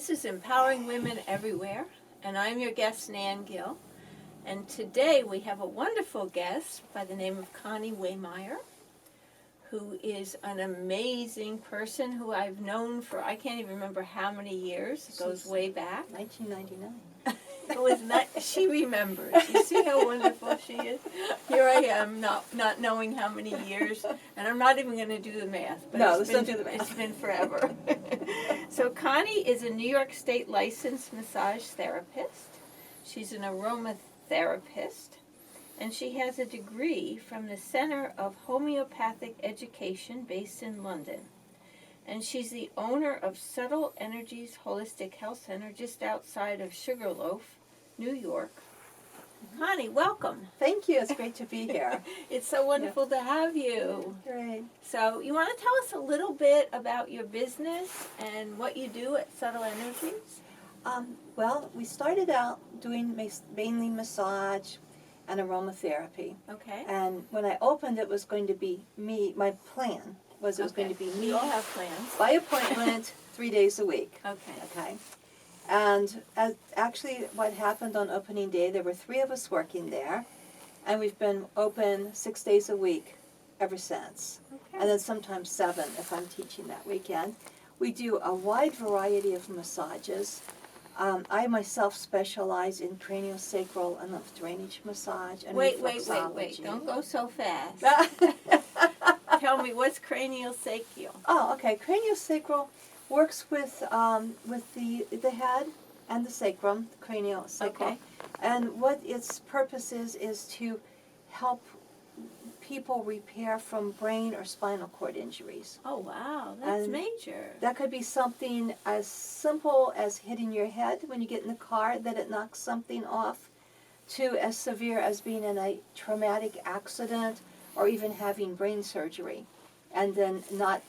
This is Empowering Women Everywhere, and I'm your guest, Nan Gill. And today we have a wonderful guest by the name of Connie Wehmeyer, who is an amazing person who I've known for, I can't even remember how many years. It goes way back. 1999. It was not, she remembers. You see how wonderful she is? Here I am, not knowing how many years, and I'm not even going to do the math. But No, let's don't do the math. It's been forever. So Connie is a New York State licensed massage therapist. She's an aromatherapist, and she has a degree from the Center of Homeopathic Education based in London. And she's the owner of Subtle Energies Holistic Health Center just outside of Sugarloaf, New York. Connie, welcome. Thank you. It's great to be here. It's so wonderful to have you. Great. So you want to tell us a little bit about your business and what you do at Subtle Energies? Well, we started out doing mainly massage and aromatherapy. Okay. And when I opened, it was going to be me. My plan was it was going to be me. We all have plans. By appointment, 3 days a week. Okay. Okay. And actually what happened on opening day, there were 3 of us working there, and we've been open 6 days a week ever since. Okay. And then sometimes 7 if I'm teaching that weekend. We do a wide variety of massages. I myself specialize in cranial, sacral, and lymph drainage massage and Wait. reflexology. Don't go so fast. Tell me, what's cranial sacral? Oh, okay. Cranial sacral works with the head and the sacrum, the cranial sacral. Okay. And what its purpose is to help people repair from brain or spinal cord injuries. Oh, wow. That's And major. That could be something as simple as hitting your head when you get in the car, that it knocks something off, to as severe as being in a traumatic accident or even having brain surgery and then not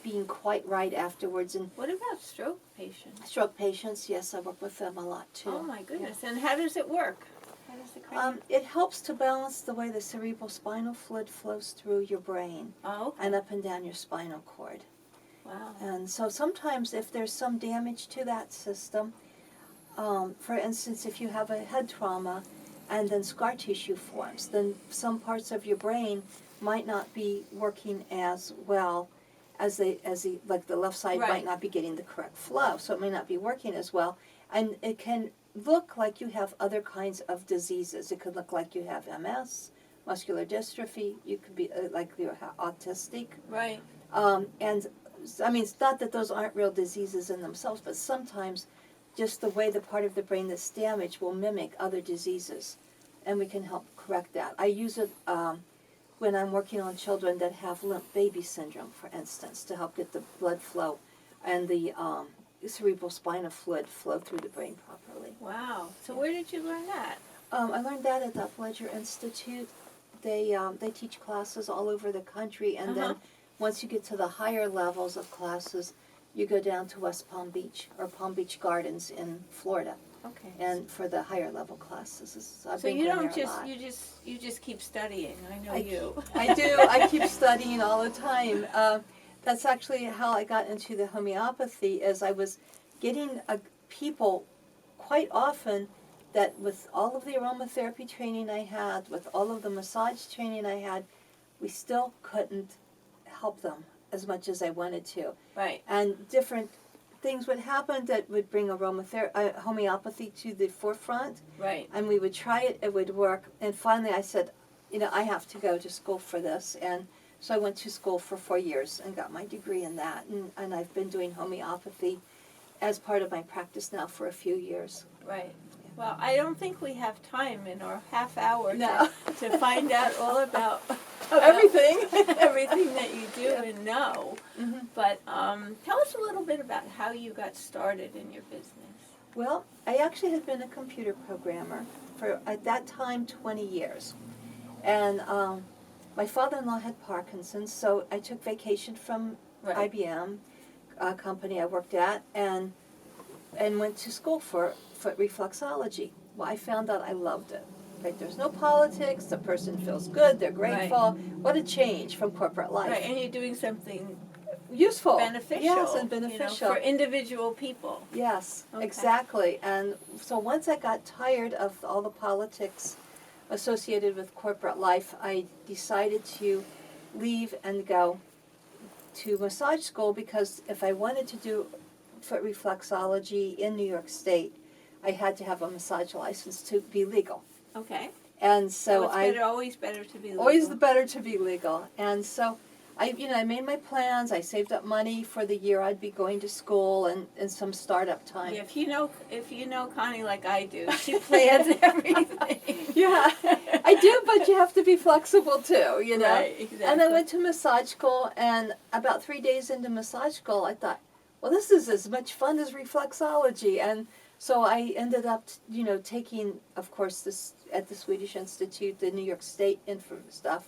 being quite right afterwards. And What about stroke patients? stroke patients, yes, I work with them a lot too. Oh, my goodness. And how does it work? How does the cranial... It helps to balance the way the cerebral spinal fluid flows through your brain Oh, okay. and up and down your spinal cord. Wow. And so sometimes if there's some damage to that system, for instance, if you have a head trauma and then scar tissue forms, then some parts of your brain might not be working as well as like the left side Right. might not be getting the correct flow, so it may not be working as well. And it can look like you have other kinds of diseases. It could look like you have MS, muscular dystrophy. You could be like you're autistic. Right. And I mean, it's not that those aren't real diseases in themselves, but sometimes just the way the part of the brain that's damaged will mimic other diseases, and we can help correct that. I use it when I'm working on children that have limp baby syndrome, for instance, to help get the blood flow and the cerebral spinal fluid flow through the brain properly. Wow. So where did you learn that? I learned that at the Upledger Institute. They teach classes all over the country, and then once you get to the higher levels of classes, you go down to West Palm Beach or Palm Beach Gardens in Florida, Okay. and for the higher level classes. I've So been you going don't there a just lot. you just keep studying. I know you. I do. I keep studying all the time. That's actually how I got into the homeopathy. Is I was getting people quite often that with all of the aromatherapy training I had, with all of the massage training I had, we still couldn't help them as much as I wanted to. Right. And different things would happen that would bring homeopathy to the forefront. Right. And we would try it, it would work. And finally I said, I have to go to school for this. And so I went to school for 4 years and got my degree in that. And I've been doing homeopathy as part of my practice now for a few years. Right. Well, I don't think we have time in our half hour No. to find out all about Everything. everything that you do and know. Mm-hmm. But tell us a little bit about how you got started in your business. Well, I actually had been a computer programmer for, at that time, 20 years. And my father-in-law had Parkinson's, so I took vacation from Right. IBM, a company I worked at, and went to school for reflexology. Well, I found out I loved it. Right? There's no politics, the person feels good, they're grateful. Right. What a change from corporate life. Right, and you're doing something useful. beneficial. Yes, and beneficial. For individual people. Yes, Okay. exactly. And so once I got tired of all the politics associated with corporate life, I decided to leave and go to massage school, because if I wanted to do foot reflexology in New York State, I had to have a massage license to be legal. Okay. And So so it's always better to be legal. always the better to be legal. And so I made my plans. I saved up money for the year I'd be going to school and some startup time. Yeah, if you know Connie like I do, she plans everything. Yeah, I do, but you have to be flexible too, you know. Right, exactly. And I went to massage school, and about 3 days into massage school, I thought, well, this is as much fun as reflexology. And so I ended up, taking, of course, this at the Swedish Institute, the New York State info stuff.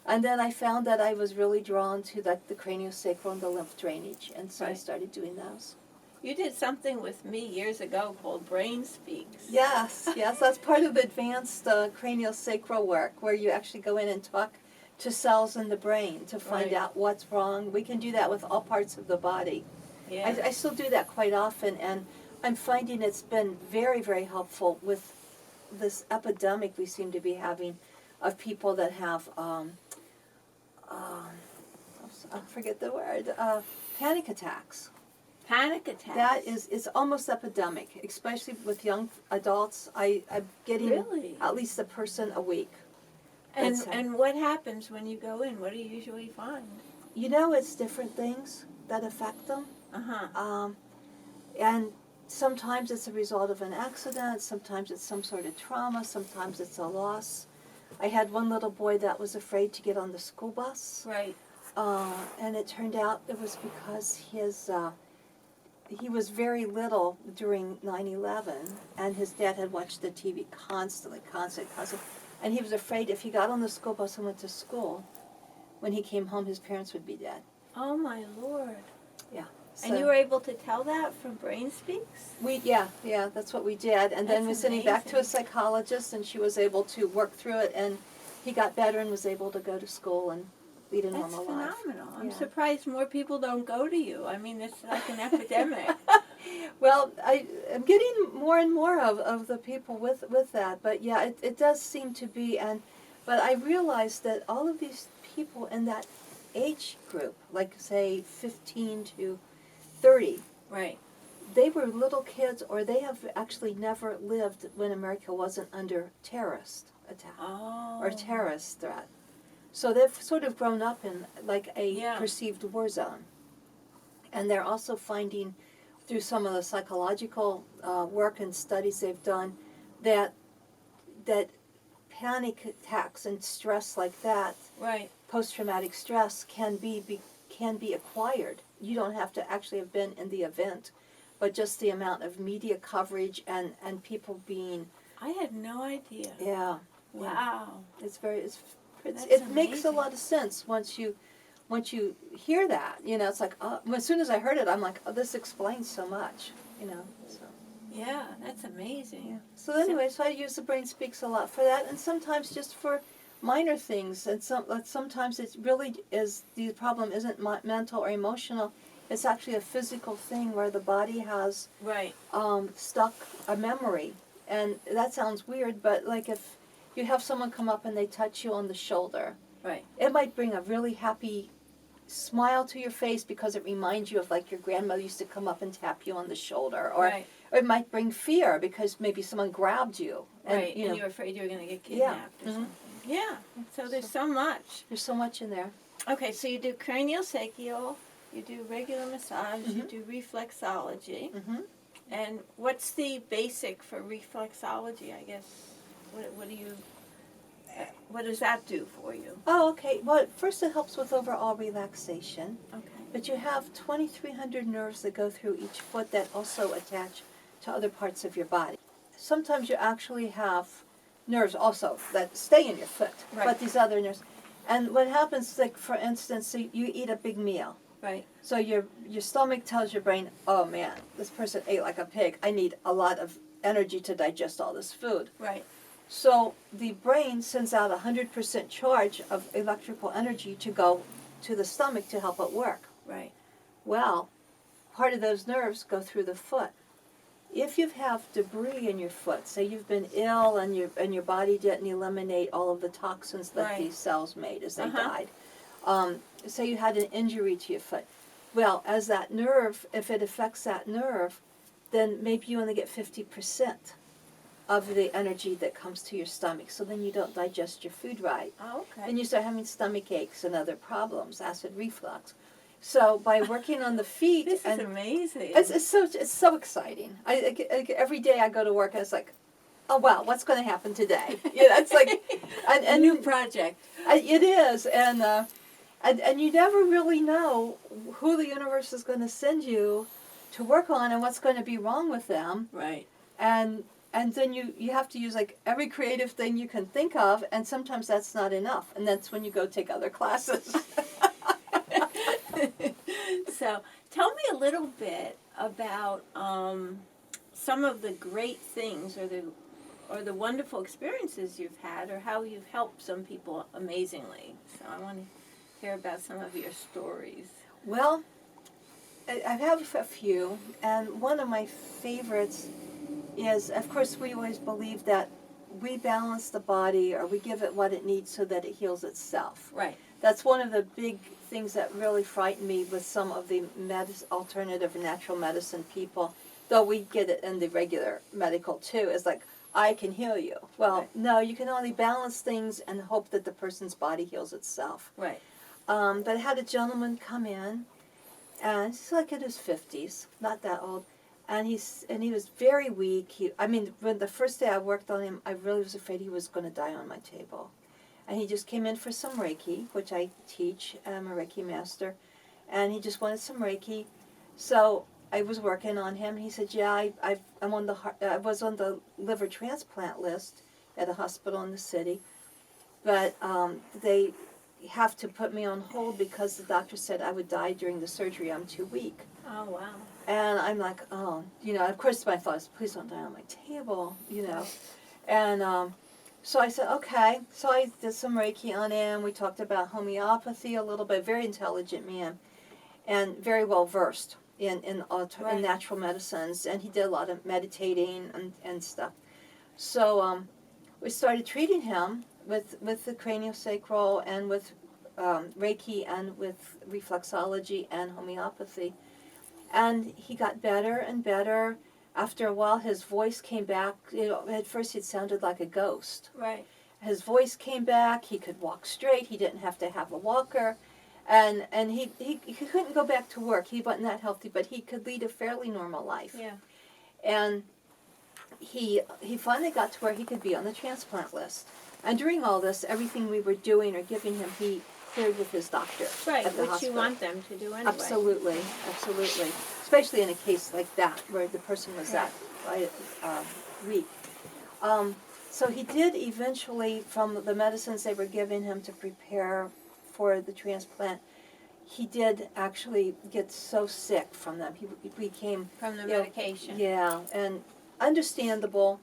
And then I found that I was really drawn to the craniosacral and the lymph drainage, and so I Right. started doing those. You did something with me years ago called Brainspeaks. Yes, that's part of advanced craniosacral work, where you actually go in and talk to cells in the brain to find Right. out what's wrong. We can do that with all parts of the body. Yeah. I still do that quite often, and I'm finding it's been very, very helpful with this epidemic we seem to be having of people that have, I forget the word, panic attacks. Panic attacks. That is almost epidemic, especially with young adults. I'm getting Really? at least a person a week. And That's- and what happens when you go in? What do you usually find? It's different things that affect them. Uh-huh. And sometimes it's a result of an accident, sometimes it's some sort of trauma, sometimes it's a loss. I had one little boy that was afraid to get on the school bus, Right. and it turned out it was because he was very little during 9/11, and his dad had watched the TV constantly, and he was afraid if he got on the school bus and went to school, when he came home, his parents would be dead. Oh my Lord. So And you were able to tell that from Brainspeaks? that's what we did, and then That's we're sending back to a amazing. psychologist, and she was able to work through it, and he got better and was able to go to school and lead a That's normal life. phenomenal. I'm Yeah. surprised more people don't go to you. I mean, it's like an epidemic. Well, I'm getting more and more of the people with that, but yeah, it does seem to be, but I realized that all of these people in that age group, like say 15 to 30, Right. they were little kids, or they have actually never lived when America wasn't under terrorist attack Oh. or terrorist threat. So they've sort of grown up in like a Yeah. perceived war zone. And they're also finding, through some of the psychological work and studies they've done, that panic attacks and stress like that, Right. post-traumatic stress, can be acquired. You don't have to actually have been in the event, but just the amount of media coverage and people being, I had no idea. yeah, Wow. it That's makes a amazing. lot of sense once you hear that. It's like, as soon as I heard it, I'm like, oh, this explains so much. So. Yeah, that's amazing. So anyway, so I use the Brainspeaks a lot for that, and sometimes just for minor things. And sometimes it really is, the problem isn't mental or emotional. It's actually a physical thing where the body has Right. stuck a memory. And that sounds weird, but like if you have someone come up and they touch you on the shoulder, Right. it might bring a really happy smile to your face because it reminds you of like your grandmother used to come up and tap you on the shoulder, or Right. it might bring fear because maybe someone grabbed you, and Right. And you were afraid you were going to get Yeah. kidnapped or Mhm. something. Yeah. So there's so much. there's so much in there. Okay, so you do cranial sacral, you do regular massage, you Mhm. do reflexology. Mm-hmm. And what's the basic for reflexology, I guess? What does that do for you? Oh, okay. Well, first it helps with overall relaxation, Okay. but you have 2,300 nerves that go through each foot that also attach to other parts of your body. Sometimes you actually have nerves also that stay in your foot, Right. but these other nerves. And what happens, like for instance, so you eat a big meal. Right. So your stomach tells your brain, oh man, this person ate like a pig. I need a lot of energy to digest all this food. Right. So the brain sends out 100% charge of electrical energy to go to the stomach to help it work. Right. Well, part of those nerves go through the foot. If you have debris in your foot, say you've been ill and your body didn't eliminate all of the toxins that Right. these cells made as they Uh-huh. died, say you had an injury to your foot. Well, as that nerve, if it affects that nerve, then maybe you only get 50% of the energy that comes to your stomach. So then you don't digest your food right. Oh, okay. Then you start having stomach aches and other problems, acid reflux. So by working on the feet, This is and amazing. it's so exciting. Every day I go to work and it's like, oh wow, what's going to happen today? It's like a new project. It is, and you never really know who the universe is going to send you to work on and what's going to be wrong with them. Right. And then you have to use like every creative thing you can think of, and sometimes that's not enough, and that's when you go take other classes. So tell me a little bit about some of the great things or the wonderful experiences you've had, or how you've helped some people amazingly. So I want to hear about some of your stories. Well, I have a few, and one of my favorites is, of course, we always believe that we balance the body, or we give it what it needs so that it heals itself. Right. That's one of the big things that really frighten me with some of the alternative natural medicine people, though we get it in the regular medical too, is like, I can heal you. Well, Right. no, you can only balance things and hope that the person's body heals itself. Right. But I had a gentleman come in, and he's like in his 50s, not that old, and he was very weak. When the first day I worked on him, I really was afraid he was going to die on my table. And he just came in for some Reiki, which I teach. I'm a Reiki master, and he just wanted some Reiki. So I was working on him, and he said, "Yeah, I was on the liver transplant list at a hospital in the city, but they have to put me on hold because the doctor said I would die during the surgery. I'm too weak." Oh, wow. And I'm like, oh, of course my thought is, please don't die on my table, And so I said, okay. So I did some Reiki on him. We talked about homeopathy a little bit. Very intelligent man, and very well versed in Right. natural medicines. And he did a lot of meditating and stuff. So we started treating him with the cranial sacral and with Reiki and with reflexology and homeopathy. And he got better and better. After a while, his voice came back. At first it sounded like a ghost. Right. His voice came back. He could walk straight. He didn't have to have a walker. And he couldn't go back to work. He wasn't that healthy, but he could lead a fairly normal life. Yeah. And he finally got to where he could be on the transplant list. And during all this, everything we were doing or giving him, he cleared with his doctor Right, at the which hospital. you want them to do anyway. Absolutely. Especially in a case like that, where the person was that weak. So he did eventually, from the medicines they were giving him to prepare for the transplant, he did actually get so sick from them. He became... From the medication. Yeah, and understandable.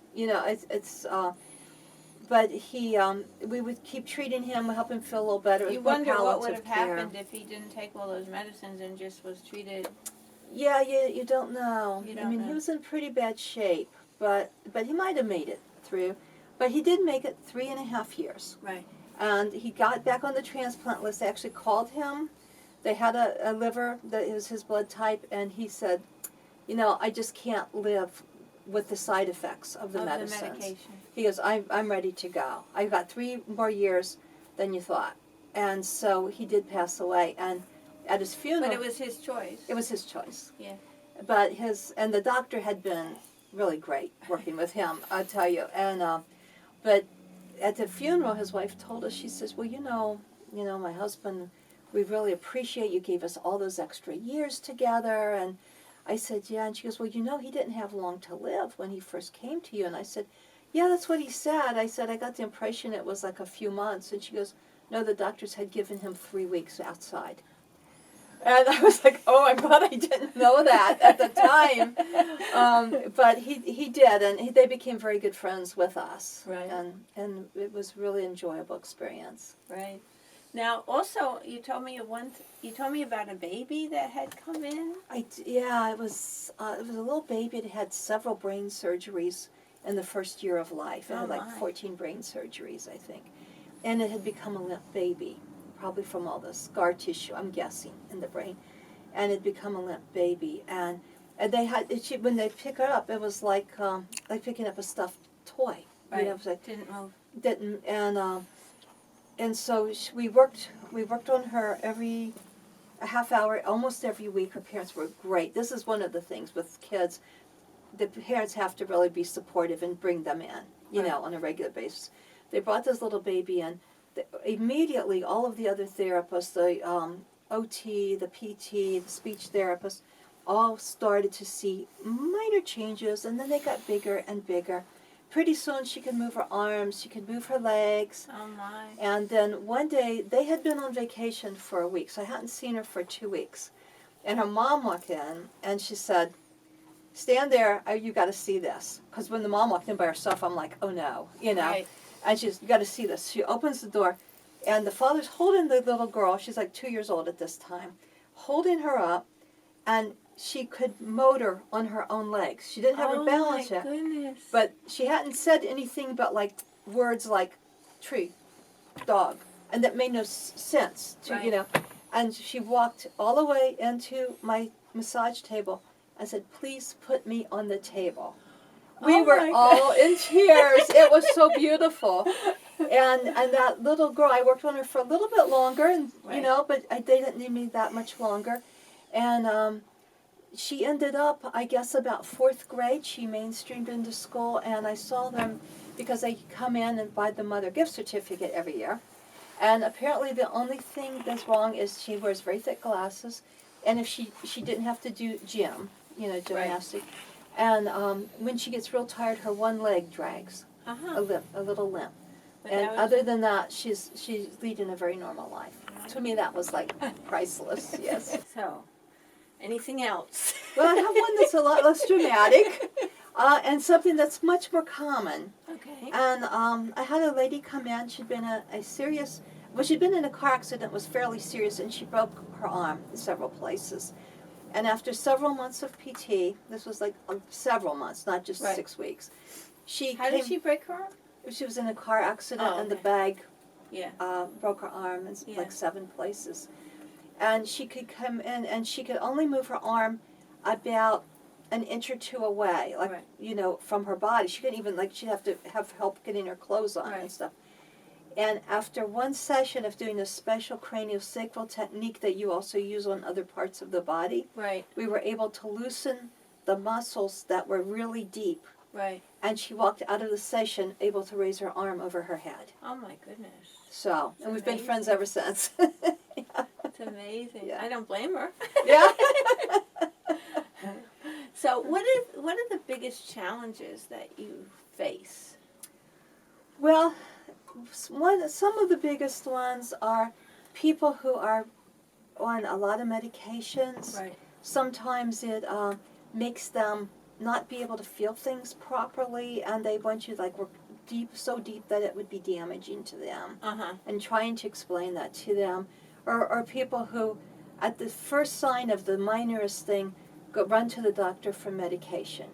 But we would keep treating him, help him feel a little better. You More wonder what would have palliative care. happened if he didn't take all those medicines and just was treated. Yeah, you don't know. You don't know. He was in pretty bad shape, but he might have made it through. But he did make it 3.5 years. Right. And he got back on the transplant list. They actually called him. They had a liver that was his blood type, and he said, I just can't live with the side effects of the medicines. The medication. He goes, I'm ready to go. I've got 3 more years than you thought. And so he did pass away. And at his funeral... But it was his choice. It was his choice. Yeah. But the doctor had been really great working with him, I tell you. And but at the funeral, his wife told us, she says, well, my husband, we really appreciate you gave us all those extra years together. And I said, yeah. And she goes, well, he didn't have long to live when he first came to you. And I said, yeah, that's what he said. I said, I got the impression it was like a few months. And she goes, no, the doctors had given him 3 weeks outside. And I was like, oh, I'm glad I didn't know that at the time. But he did, and they became very good friends with us. Right. And it was really enjoyable experience. Right. Now, also, you told me about a baby that had come in. It was a little baby that had several brain surgeries in the first year of life. It had like 14 brain surgeries, I think. And it had become a limp baby, probably from all the scar tissue, I'm guessing, in the brain. And it had become a limp baby. And they had, when they pick her up, it was like picking up a stuffed toy. Right. You know, it was like, Didn't move. didn't, and so we worked on her a half hour, almost every week. Her parents were great. This is one of the things with kids. The parents have to really be supportive and bring them in, you know, on a regular basis. They brought this little baby in. Immediately, all of the other therapists, the OT, the PT, the speech therapists, all started to see minor changes, and then they got bigger and bigger. Pretty soon she could move her arms, she could move her legs. Oh my. And then one day, they had been on vacation for a week, so I hadn't seen her for 2 weeks. And her mom walked in, and she said, stand there, you got to see this. Because when the mom walked in by herself, I'm like, oh no, you know. Right. And she's, you got to see this. She opens the door, and the father's holding the little girl, she's like 2 years old at this time, holding her up, and she could motor on her own legs. She didn't have her balance yet. Oh my goodness. But she hadn't said anything but like words like tree, dog, and that made no sense to, you know. And she walked all the way into my massage table and said, please put me on the table. We were all in tears. It was so beautiful. And that little girl, I worked on her for a little bit longer, and you know, but they didn't need me that much longer. And she ended up, I guess, about 4th grade. She mainstreamed into school, and I saw them because they come in and buy the mother gift certificate every year. And apparently the only thing that's wrong is she wears very thick glasses, and if she didn't have to do gym, you know, gymnastics. And when she gets real tired, her one leg drags, a little limp. And other than that, she's leading a very normal life. To me, that was like priceless. Yes. So, anything else? Well, I have one that's a lot less dramatic, and something that's much more common. Okay. And I had a lady come in. She'd been she'd been in a car accident, was fairly serious, and she broke her arm in several places. And after several months of PT, this was like several months, not just 6 weeks. How did she break her arm? She was in a car accident, and the bag Yeah. broke her arm in like 7 places. And she could come in, and she could only move her arm about an inch or two away, like, you know, from her body. She couldn't even, like, she'd have to have help getting her clothes on and stuff. And after one session of doing a special cranial sacral technique that you also use on other parts of the body, we were able to loosen the muscles that were really deep. Right. And she walked out of the session able to raise her arm over her head. Oh my goodness. So, and we've been friends ever since. It's amazing. Yeah. I don't blame her. Yeah. So, what are the biggest challenges that you face? Well, some of the biggest ones are people who are on a lot of medications. Right. Sometimes it makes them not be able to feel things properly, and they want you to like work so deep that it would be damaging to them. And trying to explain that to them, or people who, at the first sign of the minorest thing, run to the doctor for medication,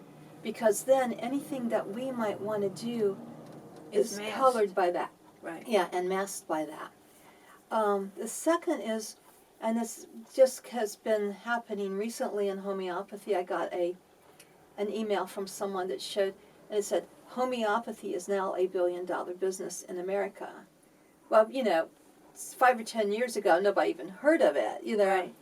because then anything that we might want to do is colored by that. Right. Yeah, and masked by that. The second is, and this just has been happening recently in homeopathy. I got an email from someone that showed, and it said, homeopathy is now a $1 billion business in America. Well, you know, 5 or 10 years ago, nobody even heard of it, you know. Right.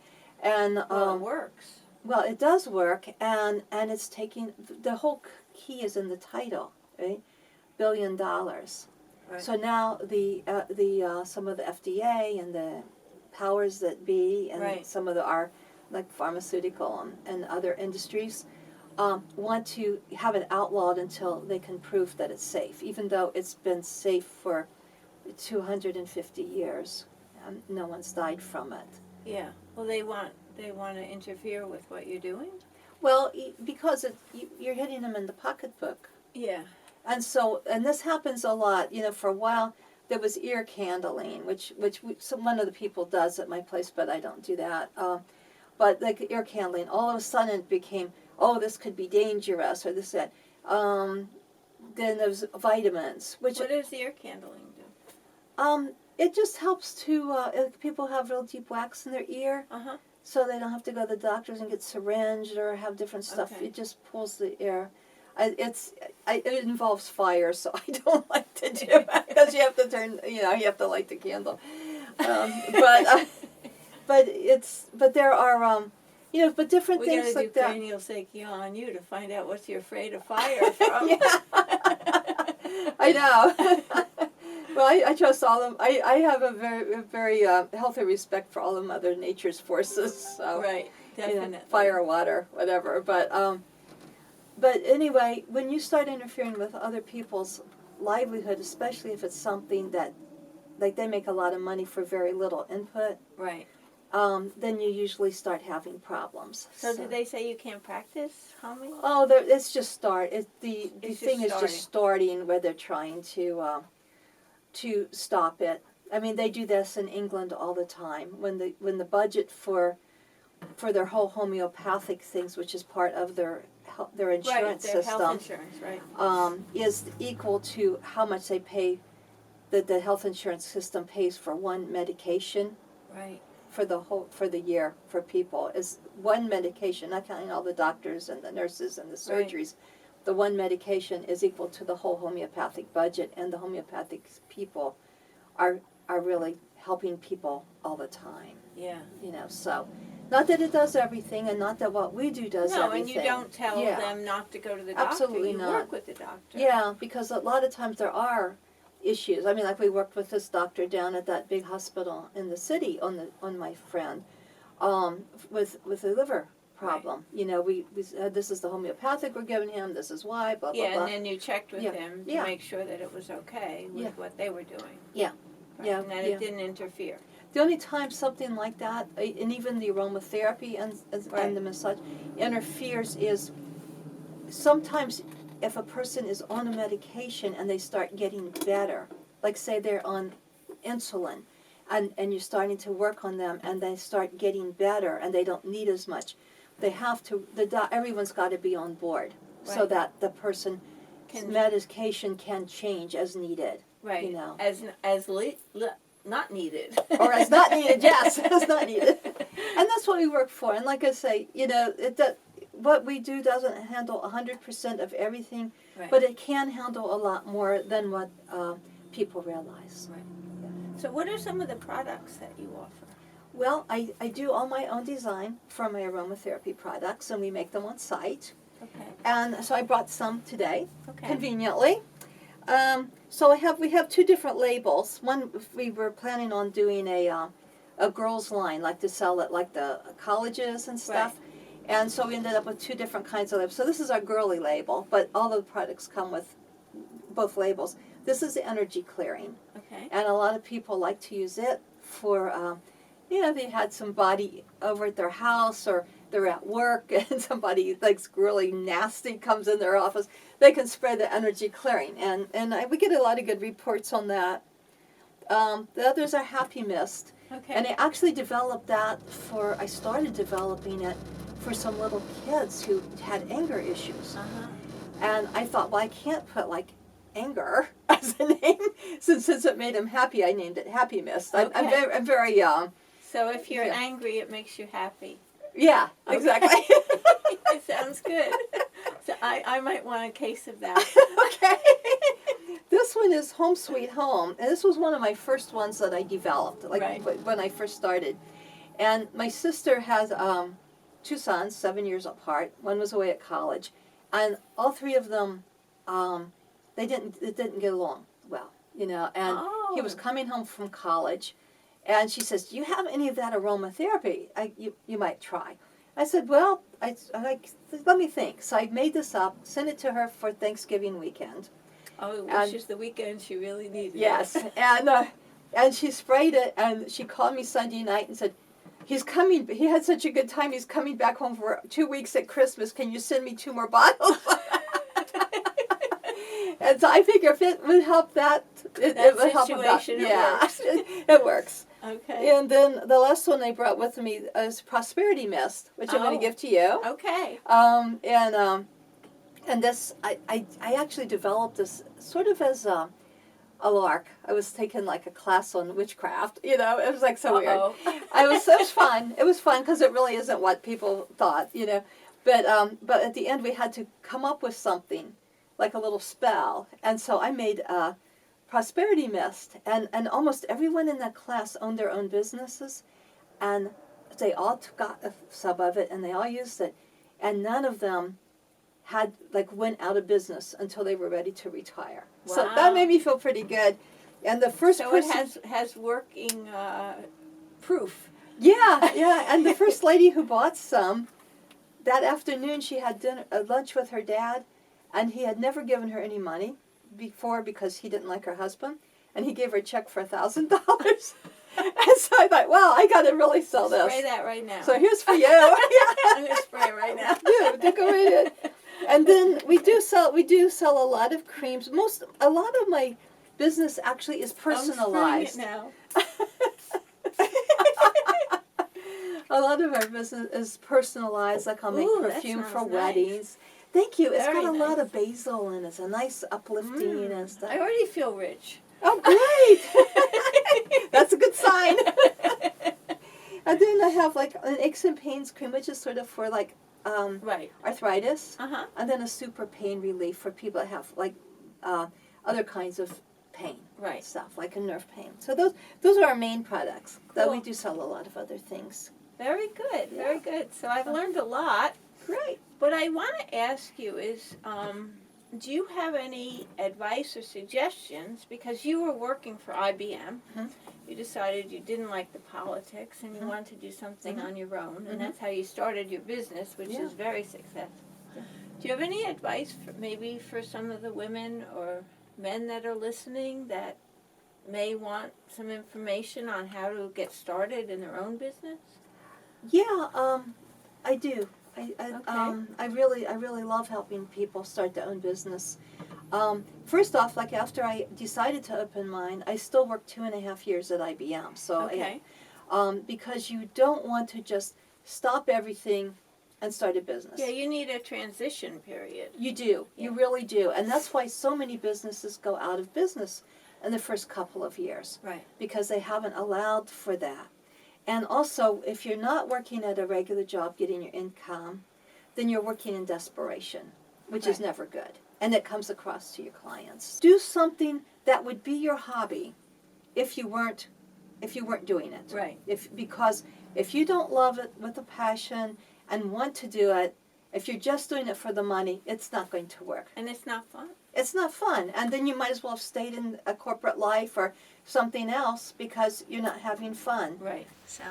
And Well, it works. Well, it does work, and it's taking, the whole key is in the title, right? $1 billion. Right. So now some of the FDA and the powers that be and some of our like pharmaceutical and other industries want to have it outlawed until they can prove that it's safe, even though it's been safe for 250 years. No one's died from it. Yeah. Well, they want to interfere with what you're doing? Well, because you're hitting them in the pocketbook. Yeah. And so, and this happens a lot, you know, for a while, there was ear candling, one of the people does at my place, but I don't do that. But like ear candling, all of a sudden it became, oh, this could be dangerous, or this, that. Then there's vitamins, which... What does ear candling do? It just helps to, if people have real deep wax in their ear, Uh-huh. so they don't have to go to the doctors and get syringed or have different stuff. Okay. It just pulls the air. It involves fire, so I don't like to do it because you have to you have to light the candle. But there are, but different things like that. We gotta do cranial sacral on you to find out what you're afraid of fire from. Yeah. I know. Well, I trust all of them. I have a very healthy respect for all of Mother Nature's forces. So, right, definitely. Fire, water, whatever. But anyway, when you start interfering with other people's livelihood, especially if it's something that, like, they make a lot of money for very little input, right, then you usually start having problems. So did they say you can't practice humming? Oh, it's just start. The thing is starting. just starting where they're trying to stop it. I mean, they do this in England all the time. When the budget for their whole homeopathic things, which is part of their insurance their system, health insurance, right? Is equal to how much they pay. That the health insurance system pays for one medication. Right. For the year for people is one medication, not counting all the doctors and the nurses and the surgeries. Right. The one medication is equal to the whole homeopathic budget, and the homeopathic people are really helping people all the time. Yeah. So not that it does everything, and not that what we do does everything. No, and you don't tell them not to go to the doctor. Absolutely you not. work with the doctor. Yeah, because a lot of times there are issues. I mean, like we worked with this doctor down at that big hospital in the city on my friend, with a liver problem. Right. We said, this is the homeopathic we're giving him. This is why. Blah blah blah. Yeah, and then you checked with him to make sure that it was okay with what they were doing. Yeah. Right? Yeah. And that it didn't interfere. The only time something like that, and even the aromatherapy and the massage interferes, is sometimes if a person is on a medication and they start getting better, like say they're on insulin, and you're starting to work on them and they start getting better and they don't need as much, they have to, everyone's got to be on board so that the person's medication can change as needed. Right. Not needed. Or as not needed, yes, as not needed. And that's what we work for. And like I say, what we do doesn't handle 100% of everything, but it can handle a lot more than what people realize. Right. Yeah. So what are some of the products that you offer? Well, I do all my own design for my aromatherapy products, and we make them on site. Okay. And so I brought some today, conveniently. So we have two different labels. One, we were planning on doing a girls line, like to sell at like the colleges and stuff. Right. And so we ended up with two different kinds of labels. So this is our girly label, but all the products come with both labels. This is the energy clearing. Okay. And a lot of people like to use it for, they had somebody over at their house, or they're at work and somebody like really nasty comes in their office. They can spread the energy clearing. And we get a lot of good reports on that. The others are Happy Mist. Okay. And I actually developed that I started developing it for some little kids who had anger issues. Uh-huh. And I thought, well, I can't put like anger as a name, since it made them happy. I named it Happy Mist. Okay. I'm very So if you're angry, it makes you happy. Yeah, exactly. It sounds good. So I might want a case of that. Okay. This one is Home Sweet Home, and this was one of my first ones that I developed, when I first started. And my sister has two sons, 7 years apart. One was away at college, and all three of them, it didn't get along well, And he was coming home from college, and she says, "Do you have any of that aromatherapy? You might try." I said, "Well, let me think." So I made this up, sent it to her for Thanksgiving weekend. Oh, which is the weekend she really needed. Yes, and she sprayed it, and she called me Sunday night and said, "He's coming. He had such a good time. He's coming back home for 2 weeks at Christmas. Can you send me 2 more bottles?" And so I figure if it would help that That would help about, situation, it yeah, works. it works. Okay. And then the last one I brought with me is Prosperity Mist, which I'm going Oh. to give to you. Okay. And this, I actually developed this sort of as a lark. I was taking like a class on witchcraft, it was like so weird. It was fun. It was fun because it really isn't what people thought, But at the end we had to come up with something, like a little spell. And so I made a prosperity mist, and almost everyone in that class owned their own businesses, and they all got a sub of it, and they all used it, and none of them went out of business until they were ready to retire. Wow. So that made me feel pretty good. And the first person, it has working proof. yeah, and the first lady who bought some, that afternoon she had lunch with her dad, and he had never given her any money before because he didn't like her husband, and he gave her a check for $1,000. And so I thought, well, I got to really sell this. Spray that right now. So here's for you. I'm gonna spray it right now. Do go right in. And then we do sell a lot of creams. A lot of my business actually is personalized. I'm A lot of our business is personalized. Like I'll make perfume for weddings. Thank you. It's got a lot of basil and it's a nice uplifting and stuff. I already feel rich. Oh, great! That's a good sign. And then I have like an aches and pains cream, which is sort of for like arthritis, and then a super pain relief for people that have like other kinds of pain stuff, like a nerve pain. So those are our main products. Though we do sell a lot of other things. Very good, very good. So I've learned a lot. Great. What I want to ask you is, do you have any advice or suggestions? Because you were working for IBM. You decided you didn't like the politics and you wanted to do something on your own, and that's how you started your business, which is very successful. Do you have any advice maybe for some of the women or men that are listening that may want some information on how to get started in their own business? Yeah, I do. I really love helping people start their own business. First off, like after I decided to open mine, I still worked 2.5 years at IBM. So because you don't want to just stop everything and start a business. Yeah, you need a transition period. You do. Yeah. You really do. And that's why so many businesses go out of business in the first couple of years. Right. Because they haven't allowed for that. And also, if you're not working at a regular job getting your income, then you're working in desperation, which is never good. And it comes across to your clients. Do something that would be your hobby if you weren't doing it. Right. Because if you don't love it with a passion and want to do it, if you're just doing it for the money, it's not going to work. And it's not fun. It's not fun. And then you might as well have stayed in a corporate life or something else because you're not having fun. Right. So,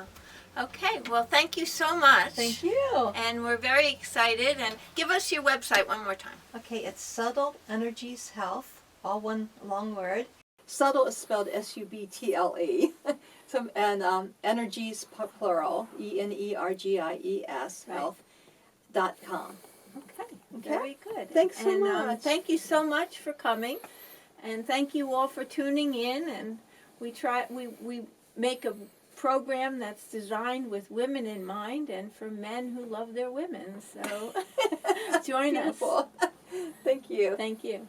okay. Well, thank you so much. Thank you. And we're very excited. And give us your website one more time. Okay, it's Subtle Energies Health, all one long word. Subtle is spelled S-U-B-T-L-E. And energies plural, E-N-E-R-G-I-E-S, health.com. Okay. Very good. Thanks so much. Thank you so much for coming, and thank you all for tuning in. And we make a program that's designed with women in mind and for men who love their women. So join us. Thank you. Thank you.